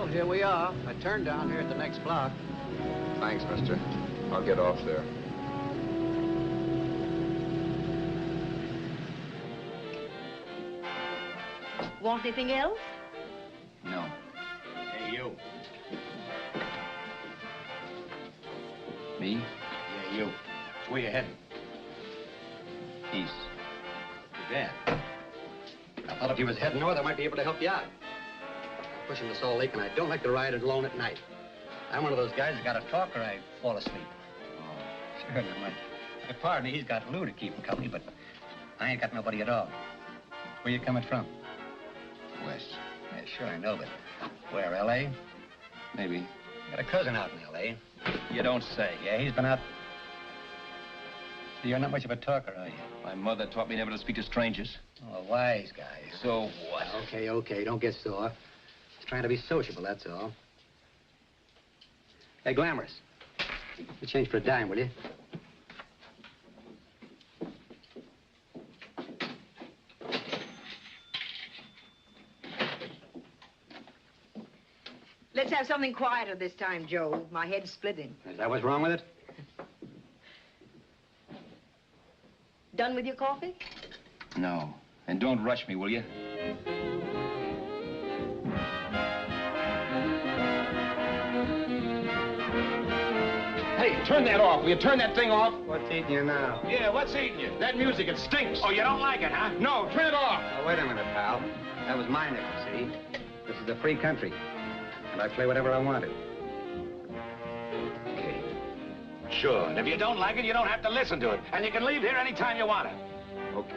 Well, here we are. I turned down here at the next block. Thanks, mister. I'll get off there. Want anything else? No. Hey, you. Me? Yeah, you. So where you heading? East. Too bad. I thought if you was heading north, I might be able to help you out. I'm pushing the Salt Lake, and I don't like to ride it alone at night. I'm one of those guys that got to talk or I fall asleep. Oh, sure, now my partner, he's got Lou to keep him company, but I ain't got nobody at all. Where you coming from? West. Yeah, sure, I know, but where, L.A.? Maybe. Got a cousin out in L.A. You don't say. Yeah, he's been out. So you're not much of a talker, are you? My mother taught me never to speak to strangers. Oh, a wise guy. So what? Okay, don't get sore. Just trying to be sociable, that's all. Hey, Glamorous. You change for a dime, will you? Let's have something quieter this time, Joe. My head's splitting. Is that what's wrong with it? Done with your coffee? No. And don't rush me, will you? Hey, turn that off. Will you turn that thing off? What's eating you now? Yeah, what's eating you? That music, it stinks. Oh, you don't like it, huh? No, turn it off. Oh, wait a minute, pal. That was my nickel, see? This is a free country, and I play whatever I wanted. Okay. Sure, and if you don't like it, you don't have to listen to it. And you can leave here anytime you want it.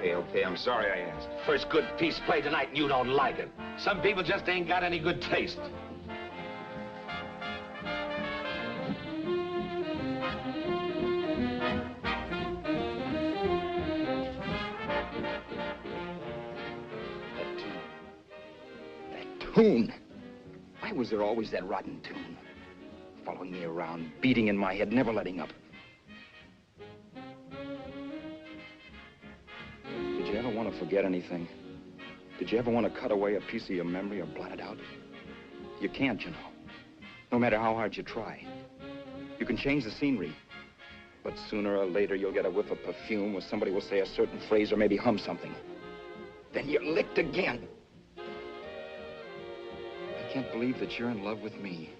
Okay, I'm sorry I asked. First good piece played tonight, and you don't like it. Some people just ain't got any good taste. Tune. Why was there always that rotten tune? Following me around, beating in my head, never letting up. Did you ever want to forget anything? Did you ever want to cut away a piece of your memory or blot it out? You can't, you know. No matter how hard you try. You can change the scenery, but sooner or later you'll get a whiff of perfume or somebody will say a certain phrase or maybe hum something. Then you're licked again. I can't believe that you're in love with me.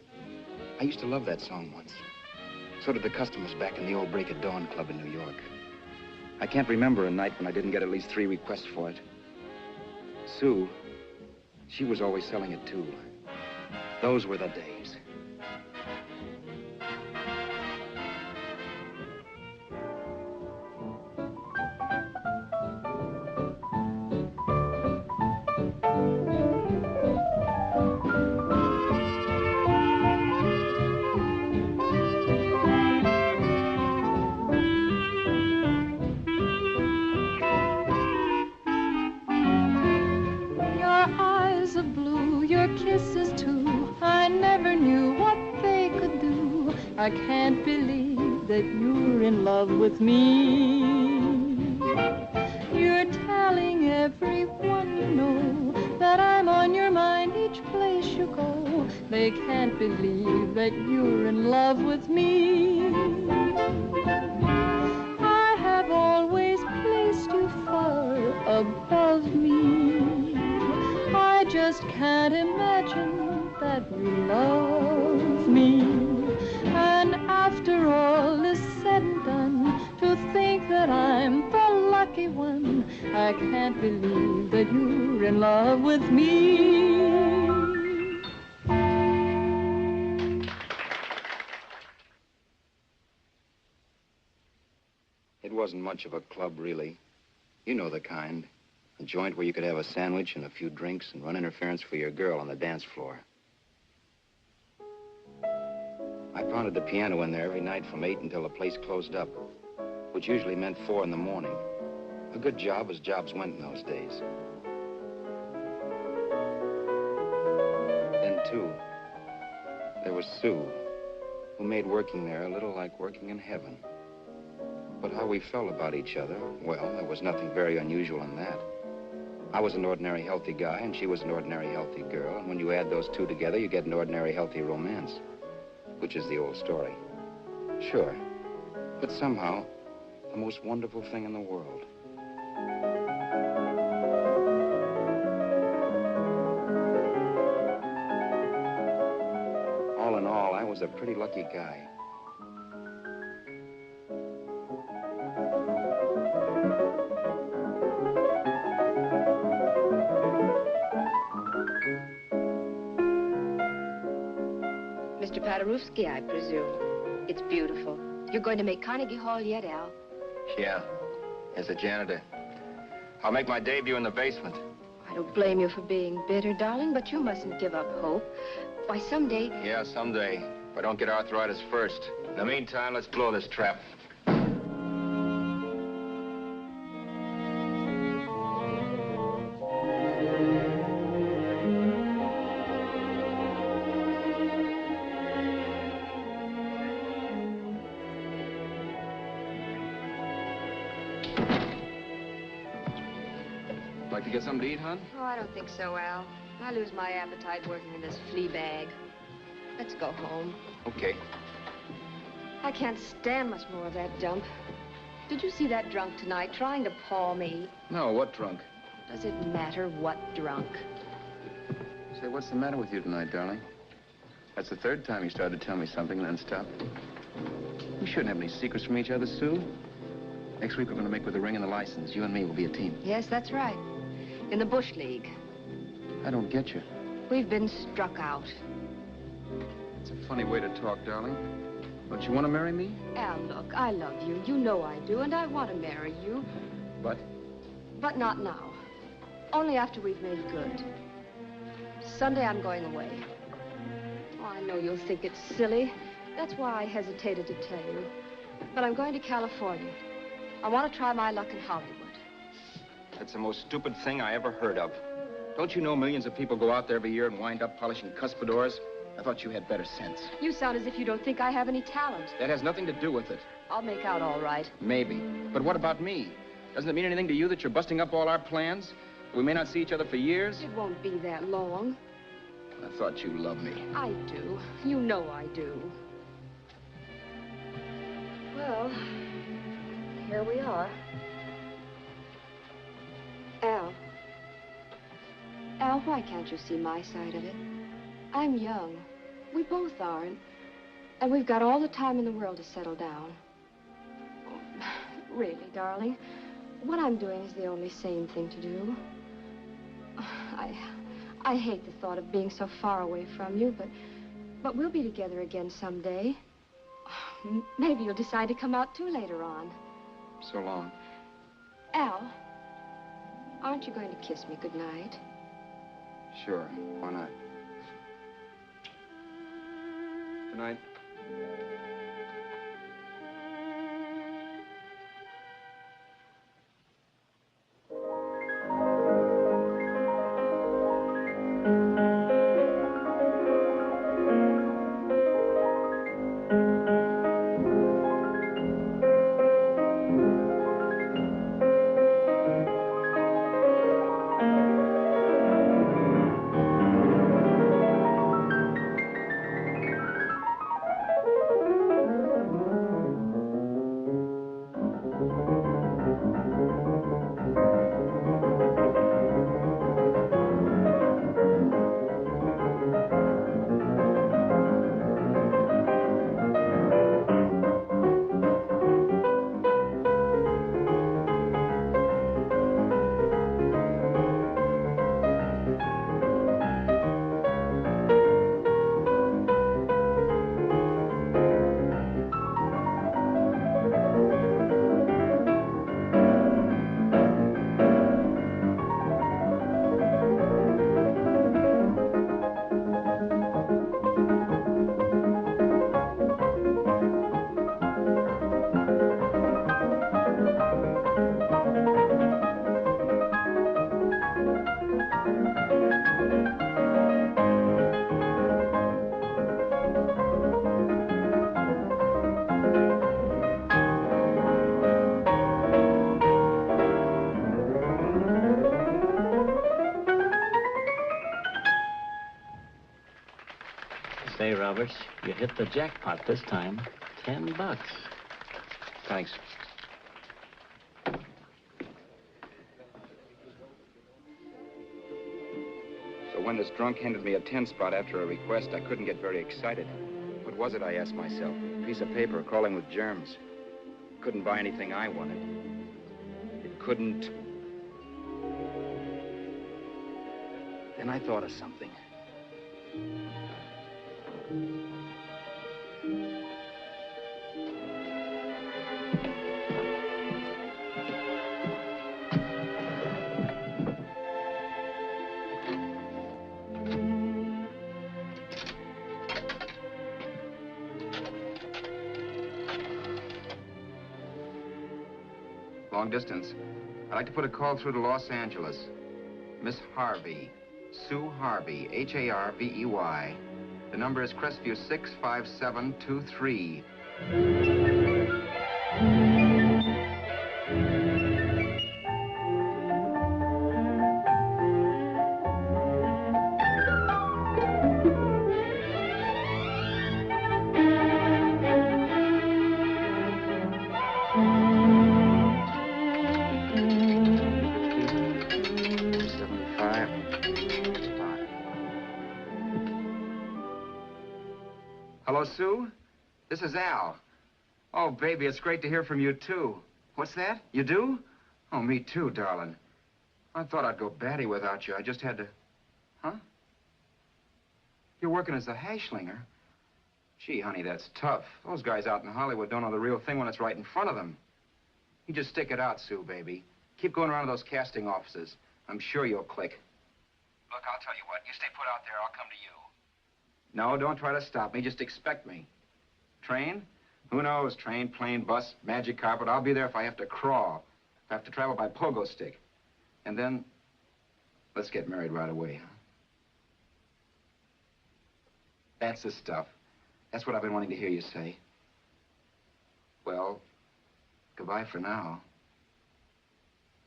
I used to love that song once. So did the customers back in the old Break at Dawn club in New York. I can't remember a night when I didn't get at least 3 requests for it. Sue, she was always selling it too. Those were the days. I can't believe that you're in love with me. You're telling everyone you know that I'm on your mind each place you go. They can't believe that you're in love with me. I have always placed you far above me. I just can't imagine that you love me. And after all is said and done, to think that I'm the lucky one, I can't believe that you're in love with me. It wasn't much of a club, really. You know the kind. A joint where you could have a sandwich and a few drinks and run interference for your girl on the dance floor. I pounded the piano in there every night from 8 until the place closed up, which usually meant 4 in the morning. A good job as jobs went in those days. Then, too, there was Sue, who made working there a little like working in heaven. But how we felt about each other, well, there was nothing very unusual in that. I was an ordinary healthy guy, and she was an ordinary healthy girl. And when you add those two together, you get an ordinary healthy romance, which is the old story. Sure. But somehow, the most wonderful thing in the world. All in all, I was a pretty lucky guy. Mr. Paderewski, I presume. It's beautiful. You're going to make Carnegie Hall yet, Al? Yeah, as a janitor. I'll make my debut in the basement. I don't blame you for being bitter, darling, but you mustn't give up hope. Why, someday... Yeah, someday. If I don't get arthritis first. In the meantime, let's blow this trap. Like to get something to eat, hon? Oh, I don't think so, Al. I lose my appetite working in this flea bag. Let's go home. Okay. I can't stand much more of that dump. Did you see that drunk tonight trying to paw me? No, what drunk? Does it matter what drunk? Say, what's the matter with you tonight, darling? That's the third time you started to tell me something and then stopped. We shouldn't have any secrets from each other, Sue. Next week, we're going to make with the ring and the license. You and me will be a team. Yes, that's right. In the Bush League. I don't get you. We've been struck out. It's a funny way to talk, darling. Don't you want to marry me? Al, look, I love you. You know I do, and I want to marry you. But? But not now. Only after we've made good. Sunday, I'm going away. Oh, I know you'll think it's silly. That's why I hesitated to tell you. But I'm going to California. I want to try my luck in Hollywood. That's the most stupid thing I ever heard of. Don't you know millions of people go out there every year and wind up polishing cuspidors? I thought you had better sense. You sound as if you don't think I have any talent. That has nothing to do with it. I'll make out all right. Maybe. But what about me? Doesn't it mean anything to you that you're busting up all our plans? We may not see each other for years? It won't be that long. I thought you loved me. I do. You know I do. Well, here we are. Al, why can't you see my side of it? I'm young. We both are, and we've got all the time in the world to settle down. Really, darling, what I'm doing is the only sane thing to do. I hate the thought of being so far away from you, but we'll be together again someday. Maybe you'll decide to come out too later on. So long. Al, aren't you going to kiss me goodnight? Sure, why not? Good night. Say, Roberts, you hit the jackpot this time. $10. Thanks. So when this drunk handed me a 10 spot after a request, I couldn't get very excited. What was it, I asked myself? A piece of paper crawling with germs. Couldn't buy anything I wanted. It couldn't... Then I thought of something. Long distance. I'd like to put a call through to Los Angeles. Miss Harvey. Sue Harvey, Harvey. The number is Crestview 65723. Hello, Sue? This is Al. Oh, baby, it's great to hear from you, too. What's that? You do? Oh, me too, darling. I thought I'd go batty without you. I just had to... Huh? You're working as a hashlinger? Gee, honey, that's tough. Those guys out in Hollywood don't know the real thing when it's right in front of them. You just stick it out, Sue, baby. Keep going around to those casting offices. I'm sure you'll click. Look, I'll tell you what. You stay put out there, I'll come to you. No, don't try to stop me. Just expect me. Train? Who knows? Train, plane, bus, magic carpet. I'll be there if I have to crawl. If I have to travel by pogo stick. And then, let's get married right away, huh? That's the stuff. That's what I've been wanting to hear you say. Well, goodbye for now.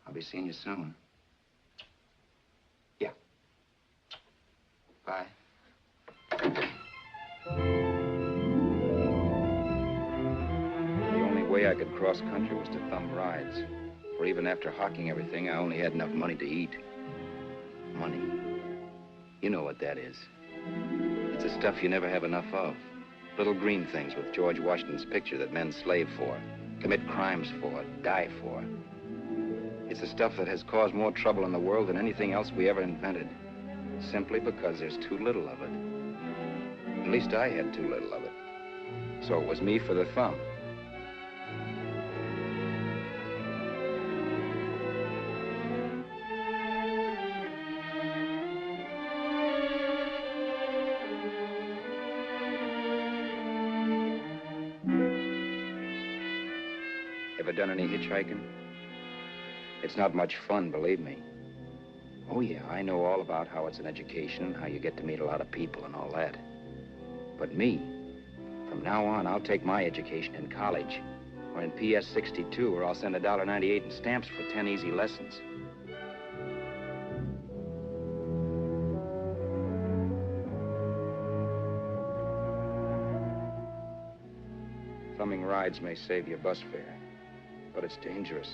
I'll be seeing you soon. Yeah. Bye. The only way I could cross country was to thumb rides. For even after hawking everything, I only had enough money to eat. Money. You know what that is. It's the stuff you never have enough of. Little green things with George Washington's picture that men slave for, commit crimes for, die for. It's the stuff that has caused more trouble in the world than anything else we ever invented. Simply because there's too little of it. At least I had too little of it. So it was me for the thumb. Ever done any hitchhiking? It's not much fun, believe me. Oh, yeah, I know all about how it's an education, how you get to meet a lot of people and all that. But me, from now on, I'll take my education in college, or in PS 62, or I'll send $1.98 in stamps for 10 easy lessons. Thumbing rides may save you bus fare, but it's dangerous.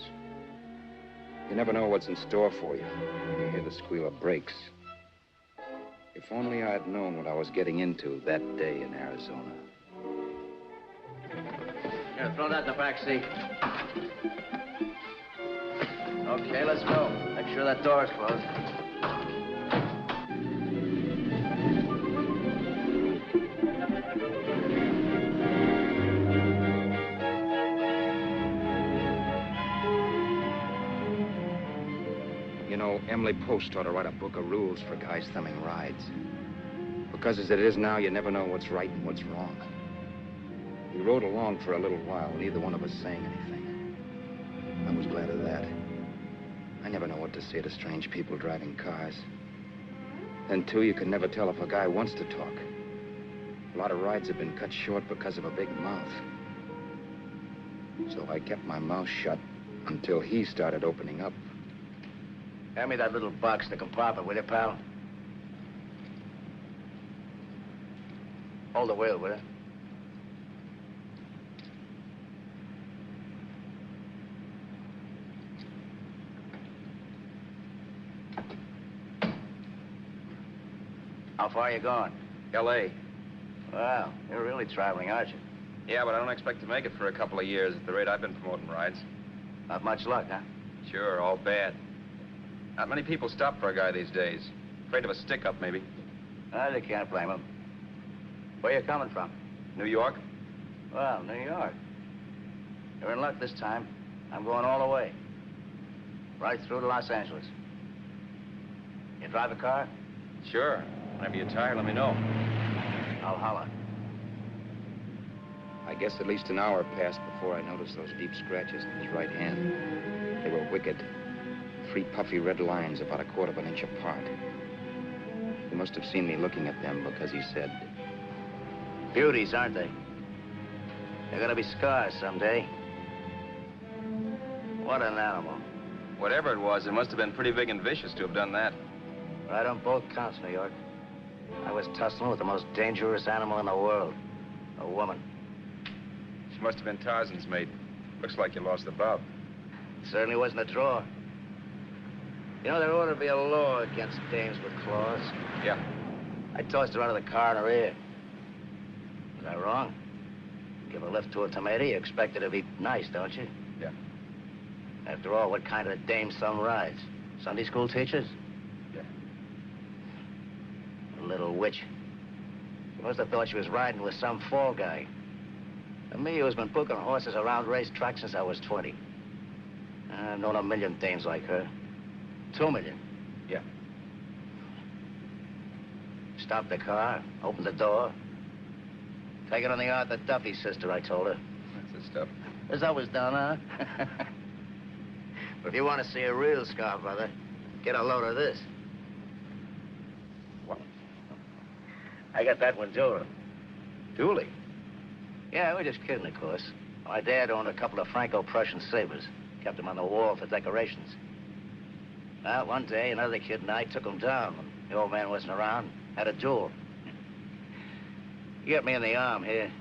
You never know what's in store for you when you hear the squeal of brakes. If only I had known what I was getting into that day in Arizona. Here, throw that in the back seat. Okay, let's go. Make sure that door's closed. You know, Emily Post ought to write a book of rules for guys thumbing rides. Because as it is now, you never know what's right and what's wrong. We rode along for a little while, neither one of us saying anything. I was glad of that. I never know what to say to strange people driving cars. Then, too, you can never tell if a guy wants to talk. A lot of rides have been cut short because of a big mouth. So I kept my mouth shut until he started opening up. Hand me that little box in the compartment, will you, pal? Hold the wheel, will you? How far are you going? L.A. Well, you're really traveling, aren't you? Yeah, but I don't expect to make it for a couple of years at the rate I've been promoting rides. Not much luck, huh? Sure, all bad. Not many people stop for a guy these days. Afraid of a stick-up, maybe. Well, you can't blame them. Where you coming from? New York? Well, New York. You're in luck this time. I'm going all the way. Right through to Los Angeles. You drive a car? Sure. Whenever you're tired, let me know. I'll holler. I guess at least an hour passed before I noticed those deep scratches in his right hand. They were wicked. 3 puffy red lines about a quarter of an inch apart. He must have seen me looking at them because he said, Beauties, aren't they? They're gonna be scars someday. What an animal. whatever it was, it must have been pretty big and vicious to have done that. Right on both counts, New York. I was tussling with the most dangerous animal in the world. A woman. She must have been Tarzan's mate. Looks like you lost the bout. Certainly wasn't a draw. You know, there ought to be a law against dames with claws. Yeah. I tossed her out of the car in her ear. Was I wrong? Give a lift to a tomato, you expect her to be nice, don't you? Yeah. After all, what kind of dame some rides? Sunday school teachers? Yeah. A little witch. She must have thought she was riding with some fall guy. And me, who's been booking horses around racetracks since I was 20. I've known a million dames like her. 2 million. Yeah. Stopped the car, opened the door. Take it on the Arthur Duffy, sister, I told her. That's the stuff. As I was done, huh? But if you want to see a real scar, brother, get a load of this. What? I got that one, Detour. Dooley? Yeah, we're just kidding, of course. My dad owned a couple of Franco-Prussian sabers. Kept them on the wall for decorations. Well, one day, another kid and I took them down. When the old man wasn't around. Had a duel. He got me in the arm here.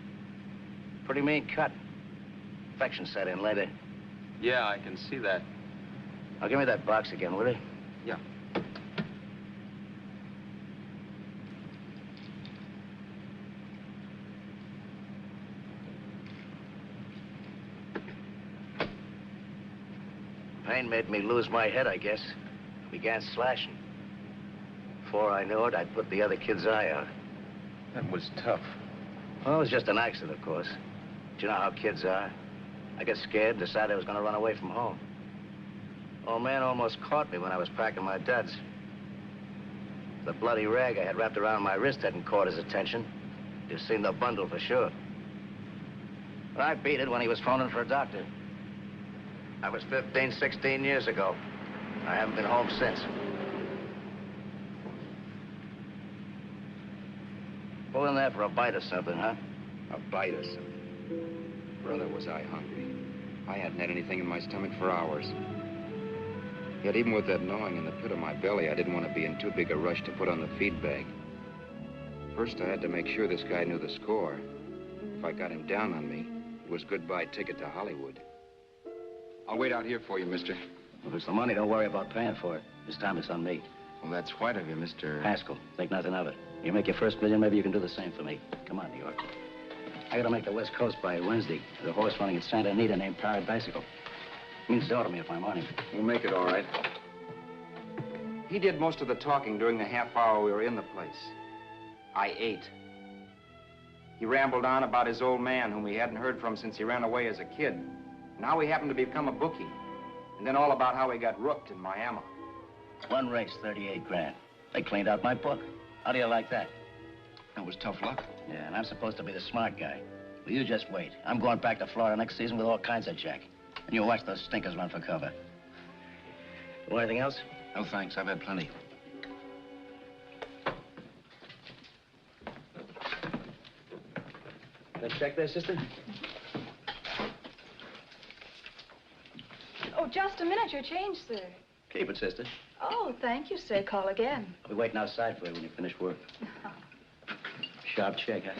Pretty mean cut. Infection set in later. Yeah, I can see that. Now, give me that box again, will you? Yeah. Pain made me lose my head, I guess. Began slashing. Before I knew it, I'd put the other kid's eye out. That was tough. Well, it was just an accident, of course. But you know how kids are. I got scared and decided I was going to run away from home. Old man almost caught me when I was packing my duds. The bloody rag I had wrapped around my wrist hadn't caught his attention. You've seen the bundle for sure. But I beat it when he was phoning for a doctor. That was 15, 16 years ago. I haven't been home since. Pull in there for a bite or something, huh? A bite or something. Brother, was I hungry. I hadn't had anything in my stomach for hours. Yet even with that gnawing in the pit of my belly, I didn't want to be in too big a rush to put on the feed bag. First, I had to make sure this guy knew the score. If I got him down on me, it was goodbye ticket to Hollywood. I'll wait out here for you, mister. If it's the money, don't worry about paying for it. This time it's on me. Well, that's white of you, Mr. Haskell, think nothing of it. You make your first million, maybe you can do the same for me. Come on, New York. I gotta make the West Coast by Wednesday. There's a horse running at Santa Anita named Bicycle. Means to order me if I'm on him. We'll make it all right. He did most of the talking during the half hour we were in the place. I ate. He rambled on about his old man, whom we hadn't heard from since he ran away as a kid. And how he happened to become a bookie. And then all about how he got rooked in Miami. One race, 38 grand. They cleaned out my book. How do you like that? That was tough luck. Yeah, and I'm supposed to be the smart guy. Well, you just wait. I'm going back to Florida next season with all kinds of jack. And you watch those stinkers run for cover. Want anything else? No, thanks. I've had plenty. That check there, sister? Oh, just a minute. Your change, sir. Keep it, sister. Oh, thank you, sir. Call again. I'll be waiting outside for you when you finish work. Sharp check, huh?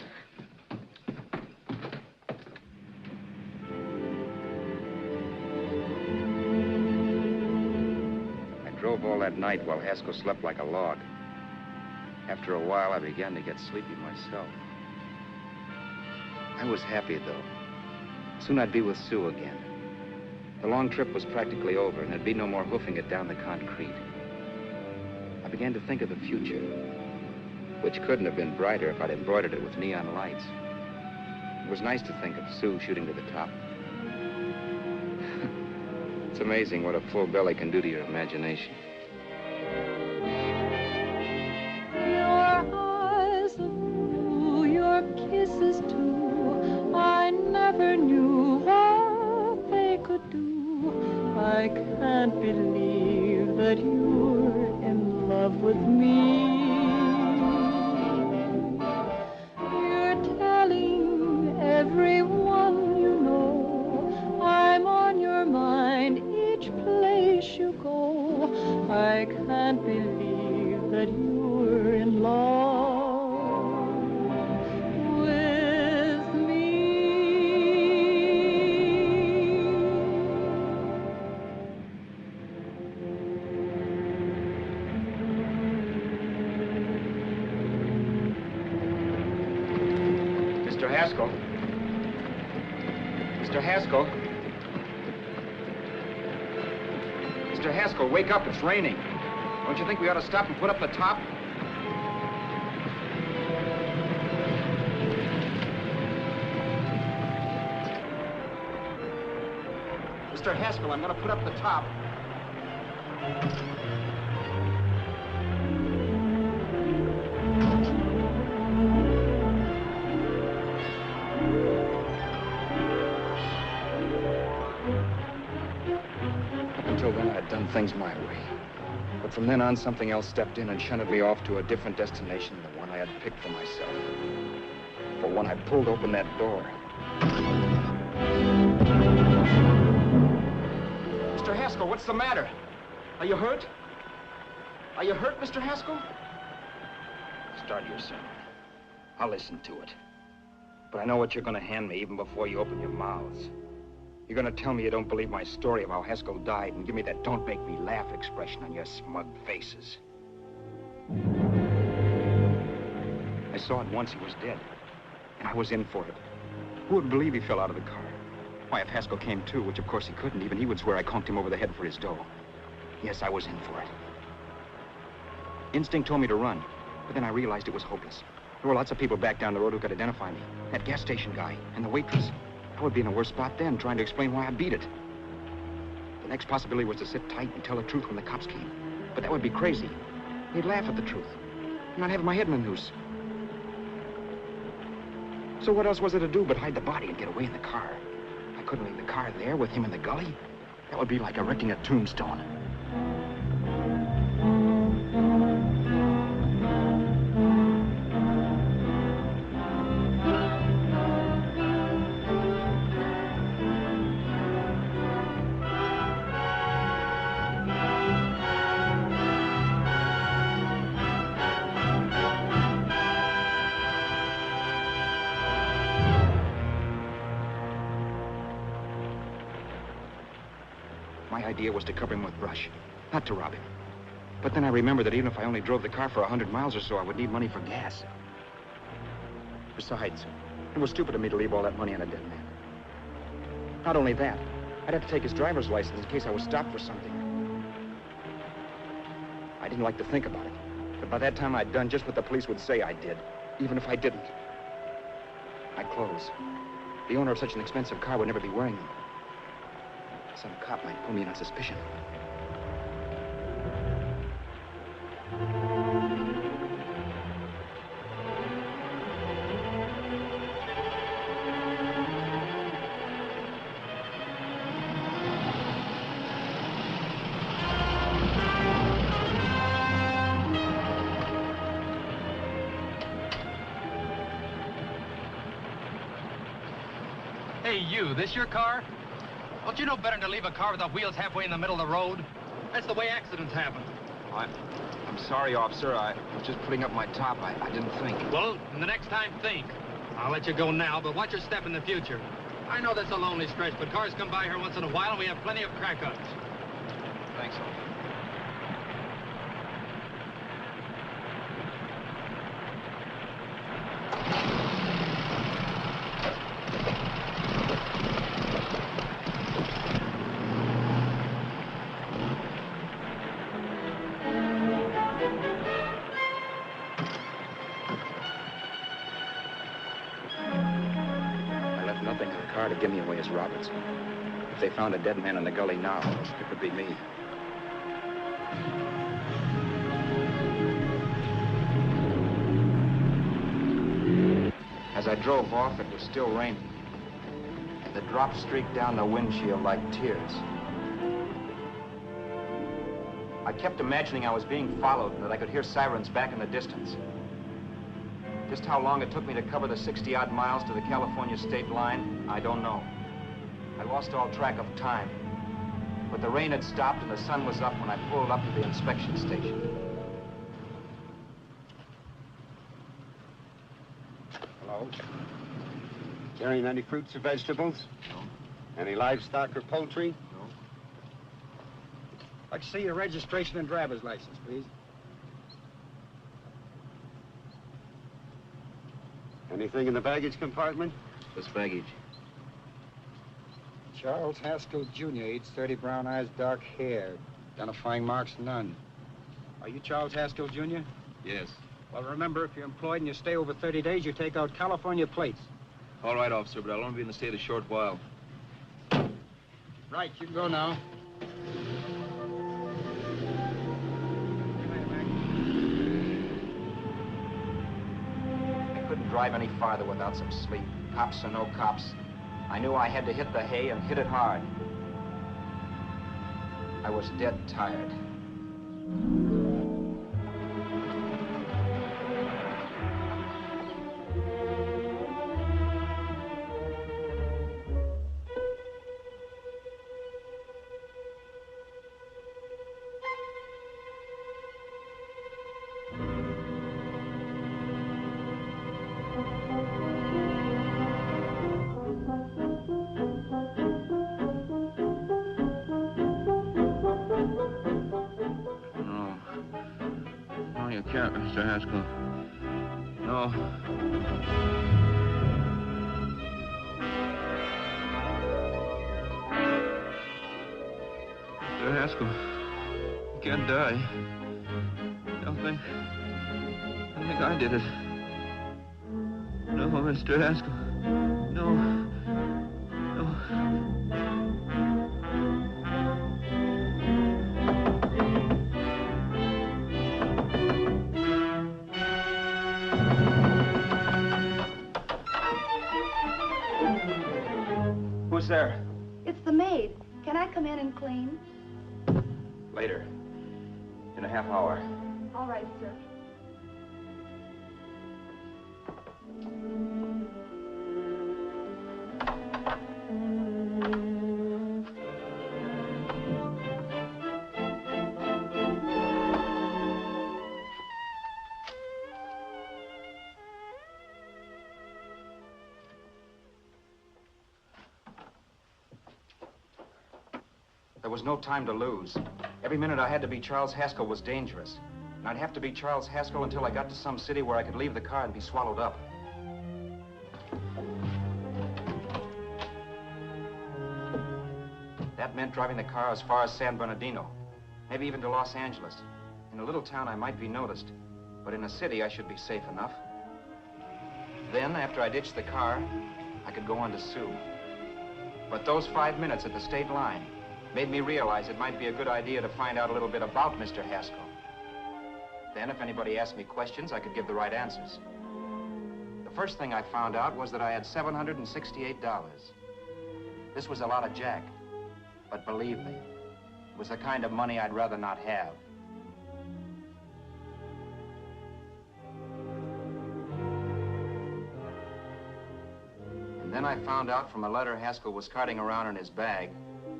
that night while Haskell slept like a log. After a while, I began to get sleepy myself. I was happy, though. Soon I'd be with Sue again. The long trip was practically over, and there'd be no more hoofing it down the concrete. I began to think of the future, which couldn't have been brighter if I'd embroidered it with neon lights. It was nice to think of Sue shooting to the top. It's amazing what a full belly can do to your imagination. Your eyes of blue, your kisses too, I never knew what they could do. I can't believe that you're in love with me. You're telling everyone you know I'm on your mind each place you go. I can't believe that you're in love with me. Mr. Haskell? Mr. Haskell? Mr. Haskell, wake up. It's raining. Don't you think we ought to stop and put up the top? Mr. Haskell, I'm going to put up the top. Up until then, I had done things my way. But from then on, something else stepped in and shunted me off to a different destination than the one I had picked for myself. For when I pulled open that door... Mr. Haskell, what's the matter? Are you hurt? Are you hurt, Mr. Haskell? Start your sermon. I'll listen to it. But I know what you're going to hand me even before you open your mouths. You're going to tell me you don't believe my story of how Haskell died and give me that don't make me laugh expression on your smug faces. I saw at once he was dead, and I was in for it. Who would believe he fell out of the car? Why, if Haskell came too, which of course he couldn't, even he would swear I conked him over the head for his dough. Yes, I was in for it. Instinct told me to run, but then I realized it was hopeless. There were lots of people back down the road who could identify me. That gas station guy and the waitress. I would be in a worse spot then, trying to explain why I beat it. The next possibility was to sit tight and tell the truth when the cops came. But that would be crazy. They'd laugh at the truth. I'm not having my head in a noose. So what else was there to do but hide the body and get away in the car? I couldn't leave the car there with him in the gully. That would be like erecting a tombstone. My idea was to cover him with brush, not to rob him. But then I remembered that even if I only drove the car for 100 miles or so, I would need money for gas. Besides, it was stupid of me to leave all that money on a dead man. Not only that, I'd have to take his driver's license in case I was stopped for something. I didn't like to think about it, but by that time I'd done just what the police would say I did, even if I didn't. My clothes. The owner of such an expensive car would never be wearing them. Some cop might pull me in on suspicion. Hey, you, this your car? Don't you know better than to leave a car without wheels halfway in the middle of the road? That's the way accidents happen. I'm sorry, officer. I was just putting up my top. I didn't think. Well, the next time, think. I'll let you go now, but watch your step in the future. I know that's a lonely stretch, but cars come by here once in a while, and we have plenty of crack-ups. Thanks, officer. car to give me away as Roberts. If they found a dead man in the gully now, it could be me. As I drove off, it was still raining. The drops streaked down the windshield like tears. I kept imagining I was being followed and that I could hear sirens back in the distance. Just how long it took me to cover the 60-odd miles to the California state line, I don't know. I lost all track of time. But the rain had stopped and the sun was up when I pulled up to the inspection station. Hello? Carrying any fruits or vegetables? No. Any livestock or poultry? No. I'd like to see your registration and driver's license, please. Anything in the baggage compartment? Just baggage. Charles Haskell, Jr., age 30, brown eyes, dark hair. Identifying marks, none. Are you Charles Haskell, Jr.? Yes. Well, remember, if you're employed and you stay over 30 days, you take out California plates. All right, officer, but I'll only be in the state a short while. Right, you can go now. I couldn't drive any farther without some sleep. Cops or no cops, I knew I had to hit the hay and hit it hard. I was dead tired. Mr. Haskell. No. Mr. Haskell, you can't die. I think I did it. No, Mr. Haskell. No. No. Who's there? It's the maid. Can I come in and clean? Later. In a half hour. All right, sir. There was no time to lose. Every minute I had to be Charles Haskell was dangerous. And I'd have to be Charles Haskell until I got to some city where I could leave the car and be swallowed up. That meant driving the car as far as San Bernardino, maybe even to Los Angeles. In a little town, I might be noticed, but in a city, I should be safe enough. Then, after I ditched the car, I could go on to Sue. But those 5 minutes at the state line made me realize it might be a good idea to find out a little bit about Mr. Haskell. Then, if anybody asked me questions, I could give the right answers. The first thing I found out was that I had $768. This was a lot of jack, but believe me, it was the kind of money I'd rather not have. And then I found out from a letter Haskell was carting around in his bag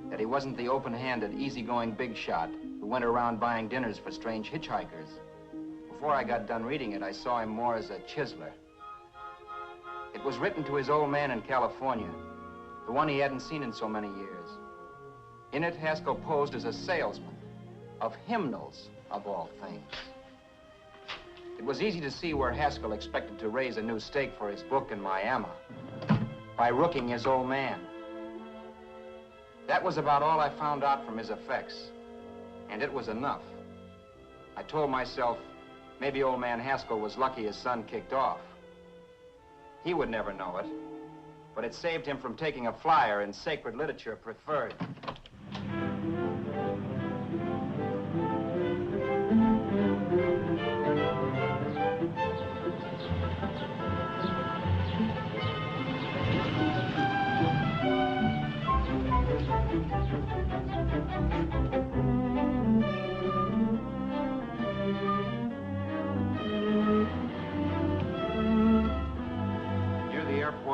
that he wasn't the open-handed, easygoing big shot who went around buying dinners for strange hitchhikers. Before I got done reading it, I saw him more as a chiseler. It was written to his old man in California, the one he hadn't seen in so many years. In it, Haskell posed as a salesman of hymnals, of all things. It was easy to see where Haskell expected to raise a new stake for his book in Miami by rooking his old man. That was about all I found out from his effects, and it was enough. I told myself, maybe old man Haskell was lucky his son kicked off. He would never know it, but it saved him from taking a flyer in sacred literature preferred.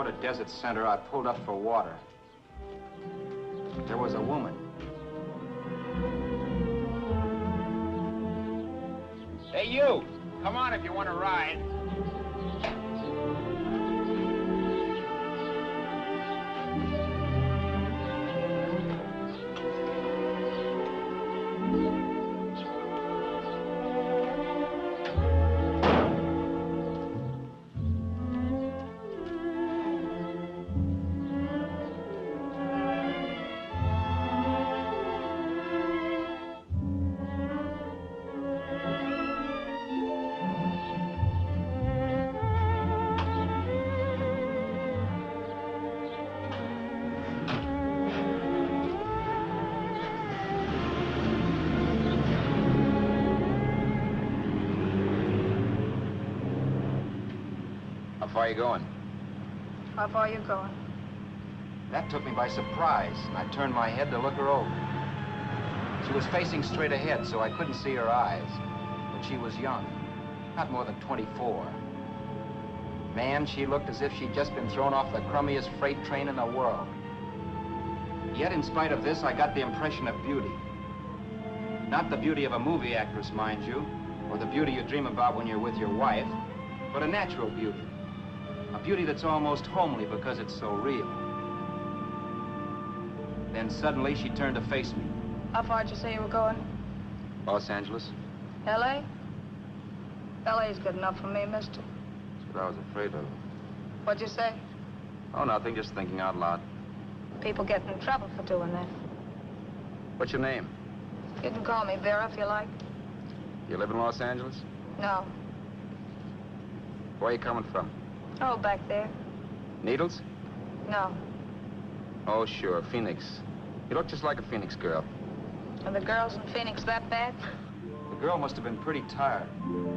At Desert Center, I pulled up for water. There was a woman. Hey, you! Come on if you want to ride. How far are you going? How far are you going? That took me by surprise, and I turned my head to look her over. She was facing straight ahead, so I couldn't see her eyes. But she was young, not more than 24. Man, she looked as if she'd just been thrown off the crummiest freight train in the world. Yet, in spite of this, I got the impression of beauty. Not the beauty of a movie actress, mind you, or the beauty you dream about when you're with your wife, but a natural beauty. A beauty that's almost homely because it's so real. Then suddenly she turned to face me. How far did you say you were going? Los Angeles? L.A.? L.A.'s good enough for me, mister. That's what I was afraid of. What'd you say? Oh, nothing, just thinking out loud. People get in trouble for doing that. What's your name? You can call me Vera if you like. You live in Los Angeles? No. Where are you coming from? Oh, back there. Needles? No. Oh, sure, Phoenix. You look just like a Phoenix girl. Are the girls in Phoenix that bad? The girl must have been pretty tired,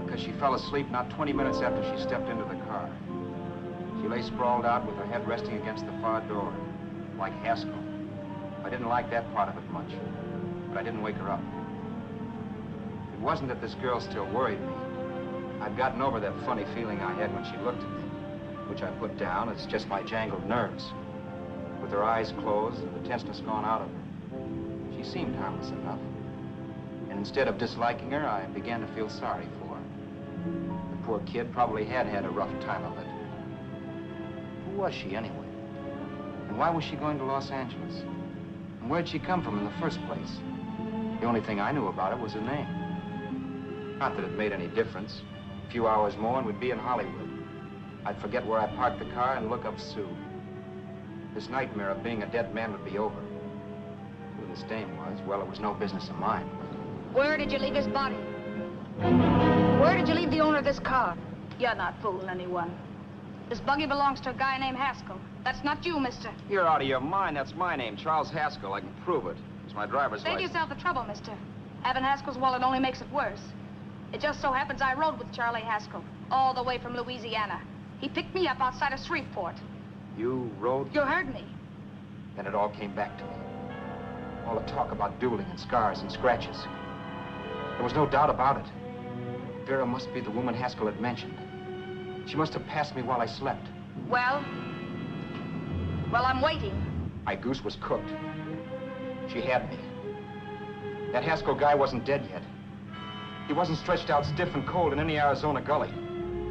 because she fell asleep not 20 minutes after she stepped into the car. She lay sprawled out with her head resting against the far door, like Haskell. I didn't like that part of it much, but I didn't wake her up. It wasn't that this girl still worried me. I'd gotten over that funny feeling I had when she looked at me, which I put down as just my jangled nerves. With her eyes closed and the tenseness gone out of her, she seemed harmless enough. And instead of disliking her, I began to feel sorry for her. The poor kid probably had had a rough time of it. Who was she anyway? And why was she going to Los Angeles? And where'd she come from in the first place? The only thing I knew about her was her name. Not that it made any difference. A few hours more and we'd be in Hollywood. I'd forget where I parked the car and look up Sue. This nightmare of being a dead man would be over. Who this dame was, well, it was no business of mine. Where did you leave his body? Where did you leave the owner of this car? You're not fooling anyone. This buggy belongs to a guy named Haskell. That's not you, mister. You're out of your mind. That's my name, Charles Haskell. I can prove it. It's my driver's Save license. yourself the trouble, mister. Having Haskell's wallet only makes it worse. It just so happens I rode with Charlie Haskell, all the way from Louisiana. He picked me up outside of Shreveport. You rode? You heard me. Then it all came back to me. All the talk about dueling and scars and scratches. There was no doubt about it. Vera must be the woman Haskell had mentioned. She must have passed me while I slept. Well, I'm waiting. My goose was cooked. She had me. That Haskell guy wasn't dead yet. He wasn't stretched out stiff and cold in any Arizona gully.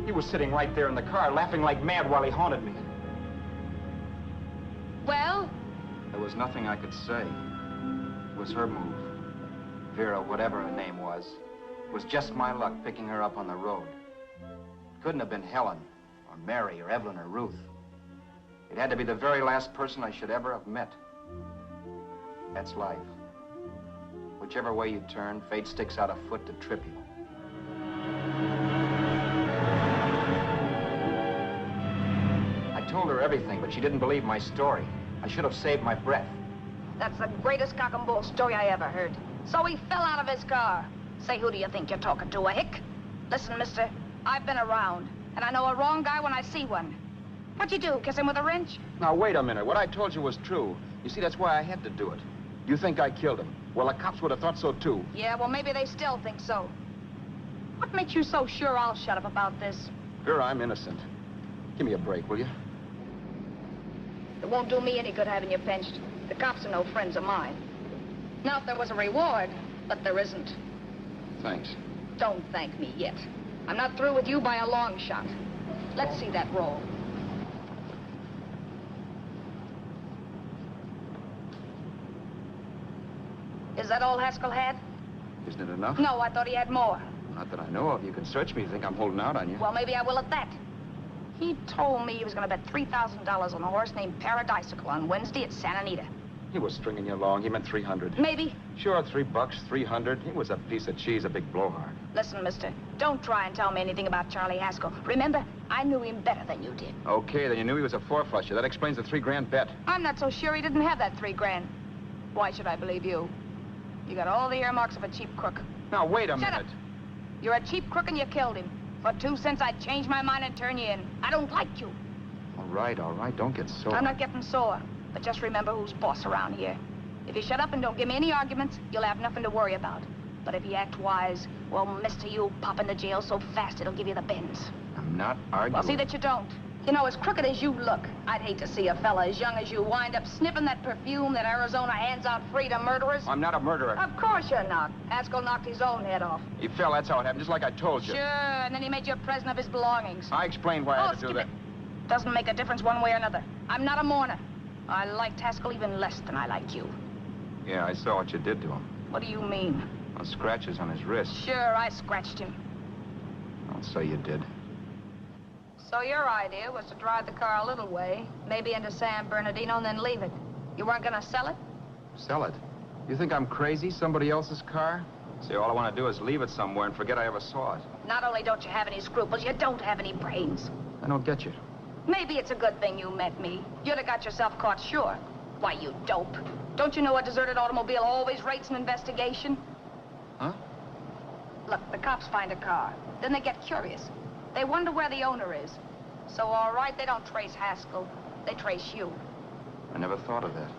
He was sitting right there in the car, laughing like mad while he haunted me. Well? There was nothing I could say. It was her move. Vera, whatever her name was just my luck picking her up on the road. It couldn't have been Helen, or Mary, or Evelyn, or Ruth. It had to be the very last person I should ever have met. That's life. Whichever way you turn, fate sticks out a foot to trip you. I told her everything, but she didn't believe my story. I should have saved my breath. That's the greatest cock and bull story I ever heard. So he fell out of his car. Say, who do you think you're talking to, a hick? Listen, mister, I've been around, and I know a wrong guy when I see one. What'd you do, kiss him with a wrench? Now, wait a minute. What I told you was true. You see, that's why I had to do it. You think I killed him. Well, the cops would have thought so, too. Yeah, well, maybe they still think so. What makes you so sure I'll shut up about this? Vera, I'm innocent. Give me a break, will you? It won't do me any good having you pinched. The cops are no friends of mine. Now, if there was a reward, but there isn't. Thanks. Don't thank me yet. I'm not through with you by a long shot. Let's see that roll. Is that all Haskell had? Isn't it enough? No, I thought he had more. Not that I know of. You can search me. You think I'm holding out on you? Well, maybe I will at that. He told me he was going to bet $3,000 on a horse named Paradisical on Wednesday at Santa Anita. He was stringing you along. He meant 300. Maybe. Sure, $3, 300. He was a piece of cheese, a big blowhard. Listen, mister, don't try and tell me anything about Charlie Haskell. Remember, I knew him better than you did. Okay, then you knew he was a four-flusher. That explains the $3 bet. I'm not so sure he didn't have that $3,000. Why should I believe you? You got all the earmarks of a cheap crook. Now, wait a Shut minute. up. You're a cheap crook and you killed him. For 2 cents, I'd change my mind and turn you in. I don't like you. All right. Don't get sore. I'm not getting sore, but just remember who's boss around here. If you shut up and don't give me any arguments, you'll have nothing to worry about. But if you act wise, well, mister, you'll pop into jail so fast it'll give you the bends. I'm not arguing. Well, see that you don't. You know, as crooked as you look, I'd hate to see a fella as young as you wind up sniffing that perfume that Arizona hands out free to murderers. I'm not a murderer. Of course you're not. Haskell knocked his own head off. He fell, that's how it happened, just like I told you. Sure, and then he made you a present of his belongings. I explained why I had to do skip that. it. Doesn't make a difference one way or another. I'm not a mourner. I liked Haskell even less than I like you. Yeah, I saw what you did to him. What do you mean? Those scratches on his wrist. Sure, I scratched him. I'll say you did. So your idea was to drive the car a little way, maybe into San Bernardino, and then leave it. You weren't gonna sell it? Sell it? You think I'm crazy? Somebody else's car? See, all I want to do is leave it somewhere and forget I ever saw it. Not only don't you have any scruples, you don't have any brains. I don't get you. Maybe it's a good thing you met me. You'd have got yourself caught, sure. Why, you dope. Don't you know a deserted automobile always rates an investigation? Huh? Look, the cops find a car. Then they get curious. They wonder where the owner is. So, all right, they don't trace Haskell. They trace you. I never thought of that.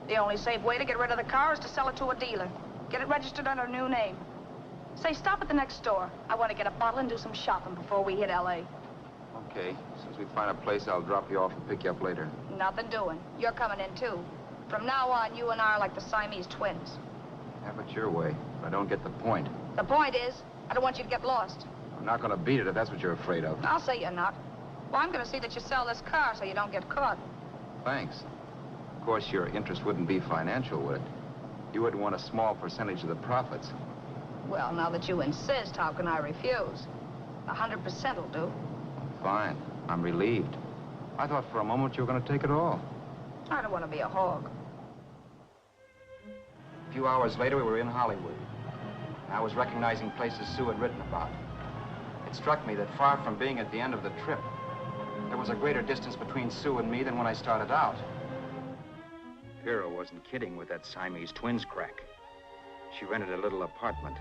The only safe way to get rid of the car is to sell it to a dealer. Get it registered under a new name. Say, stop at the next store. I want to get a bottle and do some shopping before we hit L.A. Okay. As soon as we find a place, I'll drop you off and pick you up later. Nothing doing. You're coming in, too. From now on, you and I are like the Siamese twins. Have it your way, but I don't get the point. The point is, I don't want you to get lost. I'm not going to beat it if that's what you're afraid of. I'll say you're not. Well, I'm going to see that you sell this car so you don't get caught. Thanks. Of course, your interest wouldn't be financial, would it? You would want a small percentage of the profits. Well, now that you insist, how can I refuse? 100% will do. Fine. I'm relieved. I thought for a moment you were going to take it all. I don't want to be a hog. A few hours later, we were in Hollywood. I was recognizing places Sue had written about. It struck me that far from being at the end of the trip, there was a greater distance between Sue and me than when I started out. Vera wasn't kidding with that Siamese twins crack. She rented a little apartment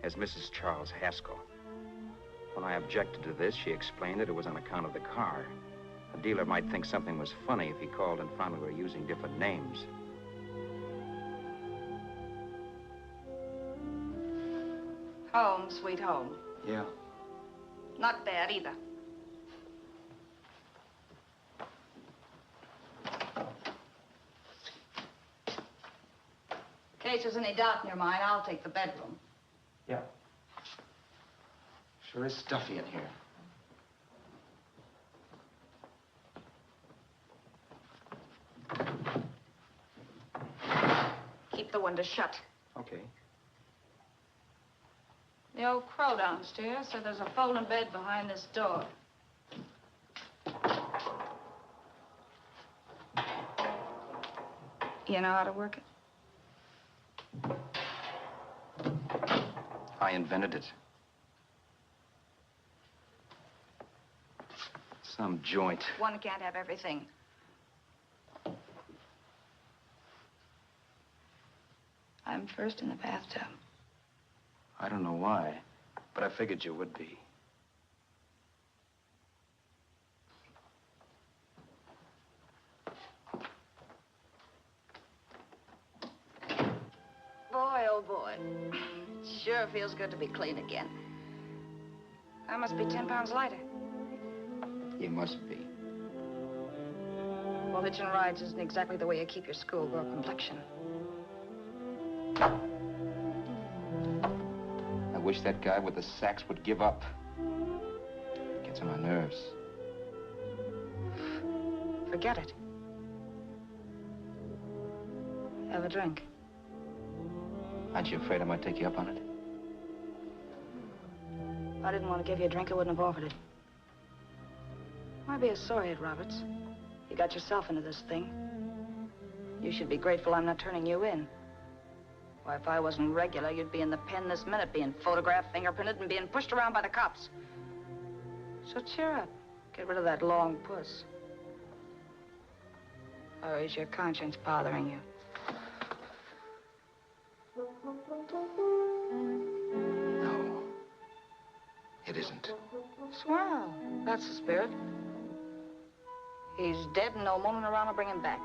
as Mrs. Charles Haskell. When I objected to this, she explained that it was on account of the car. A dealer might think something was funny if he called and found we were using different names. Home, sweet home. Yeah. Not bad either. In case there's any doubt in your mind, I'll take the bedroom. Yeah. Sure is stuffy in here. Keep the window shut. Okay. The old crow downstairs said there's a folding bed behind this door. You know how to work it? I invented it. Some joint. One can't have everything. I'm first in the bathtub. I don't know why, but I figured you would be. Boy, oh boy. Sure feels good to be clean again. I must be 10 pounds lighter. You must be. Well, hitching rides isn't exactly the way you keep your schoolgirl complexion. I wish that guy with the sacks would give up. Gets on my nerves. Forget it. Have a drink. Aren't you afraid I might take you up on it? If I didn't want to give you a drink, I wouldn't have offered it. Why be a sorehead, Roberts? You got yourself into this thing. You should be grateful I'm not turning you in. Why, if I wasn't regular, you'd be in the pen this minute, being photographed, fingerprinted, and being pushed around by the cops. So cheer up. Get rid of that long puss. Or is your conscience bothering you? No. It isn't. Swell. That's the spirit. He's dead and no mooning around will bring him back.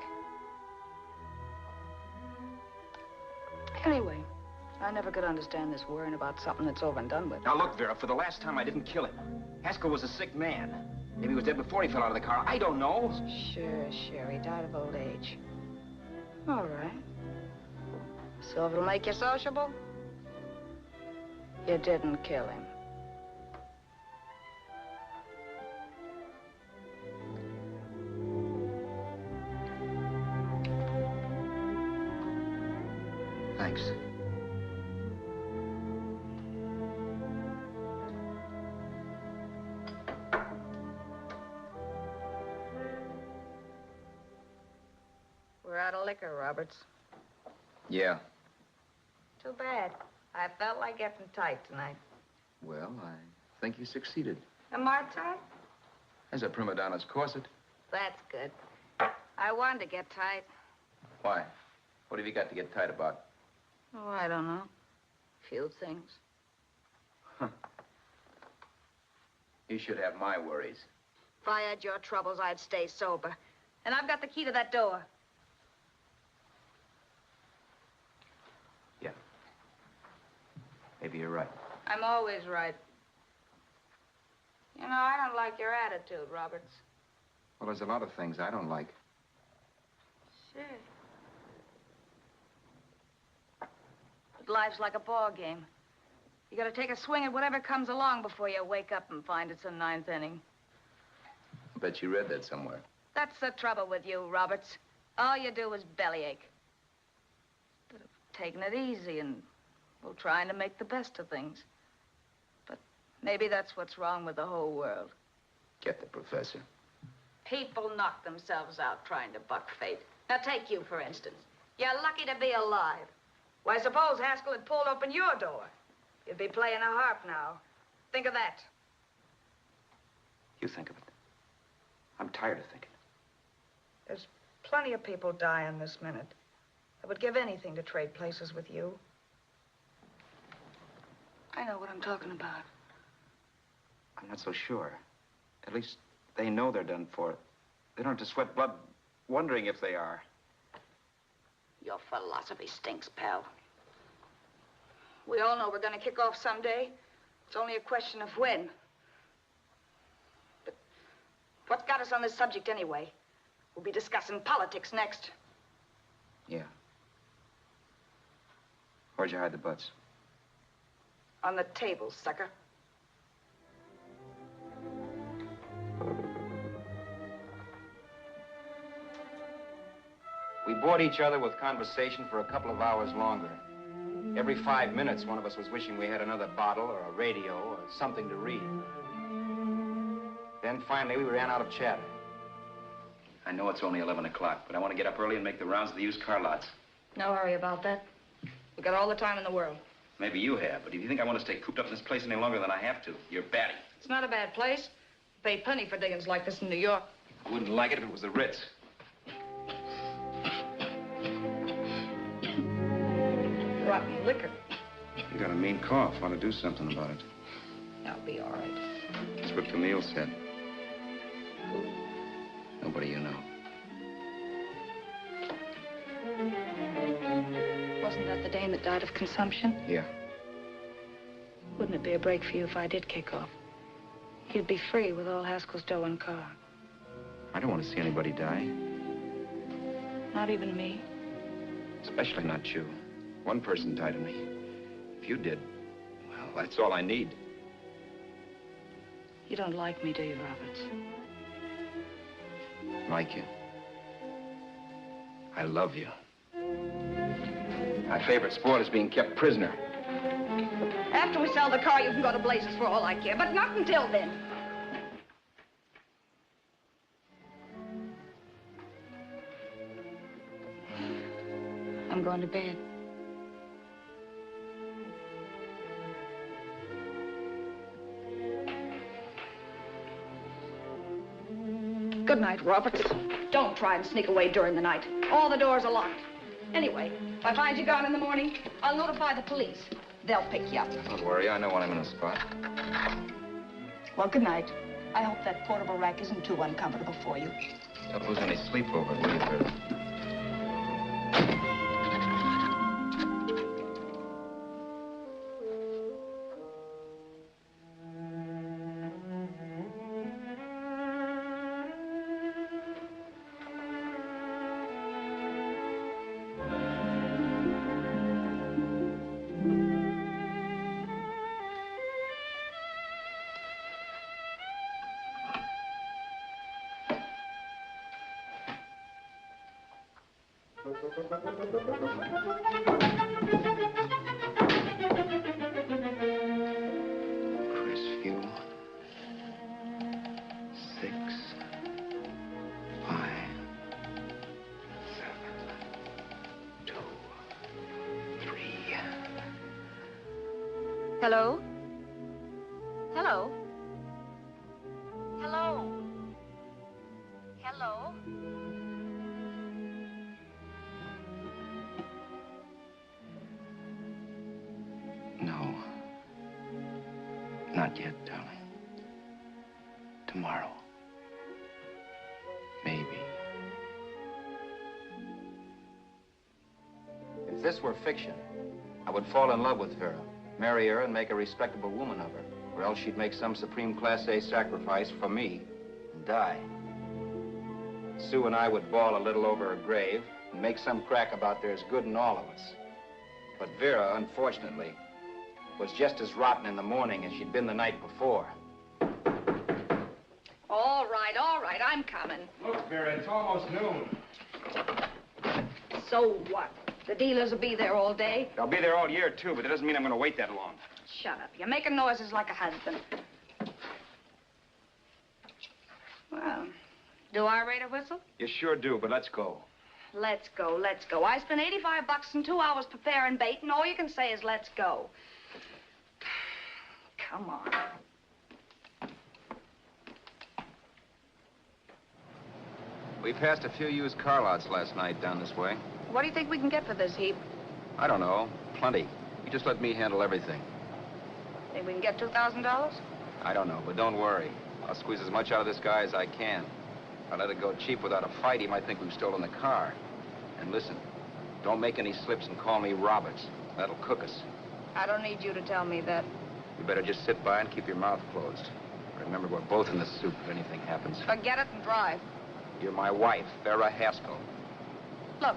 Anyway, I never could understand this worrying about something that's over and done with. Now look, Vera, for the last time I didn't kill him. Haskell was a sick man. Maybe he was dead before he fell out of the car. I don't know. Sure. He died of old age. All right. So if it'll make you sociable, you didn't kill him. Thanks. We're out of liquor, Roberts. Yeah. Too bad. I felt like getting tight tonight. Well, I think you succeeded. Am I tight? As a prima donna's corset. That's good. I wanted to get tight. Why? What have you got to get tight about? Oh, I don't know. Few things. You should have my worries. If I had your troubles, I'd stay sober. And I've got the key to that door. Yeah. Maybe you're right. I'm always right. You know, I don't like your attitude, Roberts. Well, there's a lot of things I don't like. Sure. But life's like a ball game. You gotta take a swing at whatever comes along before you wake up and find it's the 9th inning. I bet you read that somewhere. That's the trouble with you, Roberts. All you do is bellyache. But taking it easy and, well, trying to make the best of things. But maybe that's what's wrong with the whole world. Get the professor. People knock themselves out trying to buck fate. Now, take you, for instance. You're lucky to be alive. Why, suppose Haskell had pulled open your door. You'd be playing a harp now. Think of that. You think of it. I'm tired of thinking. There's plenty of people dying this minute. I would give anything to trade places with you. I know what I'm talking about. I'm not so sure. At least they know they're done for. They don't have to sweat blood wondering if they are. Your philosophy stinks, pal. We all know we're gonna kick off someday. It's only a question of when. But what's got us on this subject anyway? We'll be discussing politics next. Yeah. Where'd you hide the butts? On the table, sucker. We bored each other with conversation for a couple of hours longer. Every 5 minutes, one of us was wishing we had another bottle or a radio or something to read. Then finally, we ran out of chatter. I know it's only 11 o'clock, but I want to get up early and make the rounds of the used car lots. No hurry about that. We've got all the time in the world. Maybe you have, but if you think I want to stay cooped up in this place any longer than I have to, you're batty. It's not a bad place. Pay plenty for diggings like this in New York. I wouldn't like it if it was the Ritz. Rotten liquor. You got a mean cough. Want to do something about it. I'll be all right. That's what Camille said. Nobody you know. Wasn't that the dame that died of consumption? Yeah. Wouldn't it be a break for you if I did kick off? You'd be free with all Haskell's dough and car. I don't want to see anybody die. Not even me. Especially not you. One person died of me. If you did, well, that's all I need. You don't like me, do you, Roberts? Like you. I love you. My favorite sport is being kept prisoner. After we sell the car, you can go to blazes for all I care, but not until then. I'm going to bed. Good night, Roberts. Don't try and sneak away during the night. All the doors are locked. Anyway, if I find you gone in the morning, I'll notify the police. They'll pick you up. Don't worry, I know when I'm in a spot. Well, good night. I hope that portable rack isn't too uncomfortable for you. Don't lose any sleep over it, will you, Vera? Crestview. 6, 5, 7, 2, 3. Hello? Hello? Hello? Hello? No. Not yet, darling. Tomorrow. Maybe. If this were fiction, I would fall in love with Vera, marry her, and make a respectable woman of her. Or else she'd make some supreme Class A sacrifice for me and die. Sue and I would bawl a little over her grave and make some crack about there's good in all of us. But Vera, unfortunately, was just as rotten in the morning as she'd been the night before. All right, I'm coming. Look, Vera, it's almost noon. So what? The dealers will be there all day? I'll be there all year, too, but that doesn't mean I'm going to wait that long. Shut up. You're making noises like a husband. Well, do I rate a whistle? You sure do, but let's go. Let's go, let's go. I spent $85 and 2 hours preparing bait, and all you can say is let's go. Come on. We passed a few used car lots last night down this way. What do you think we can get for this heap? I don't know. Plenty. You just let me handle everything. Think we can get $2,000? I don't know, but don't worry. I'll squeeze as much out of this guy as I can. If I let it go cheap without a fight, he might think we've stolen the car. And listen, don't make any slips and call me Roberts. That'll cook us. I don't need you to tell me that. You better just sit by and keep your mouth closed. Remember, we're both in the soup if anything happens. Forget it and drive. You're my wife, Vera Haskell. Look,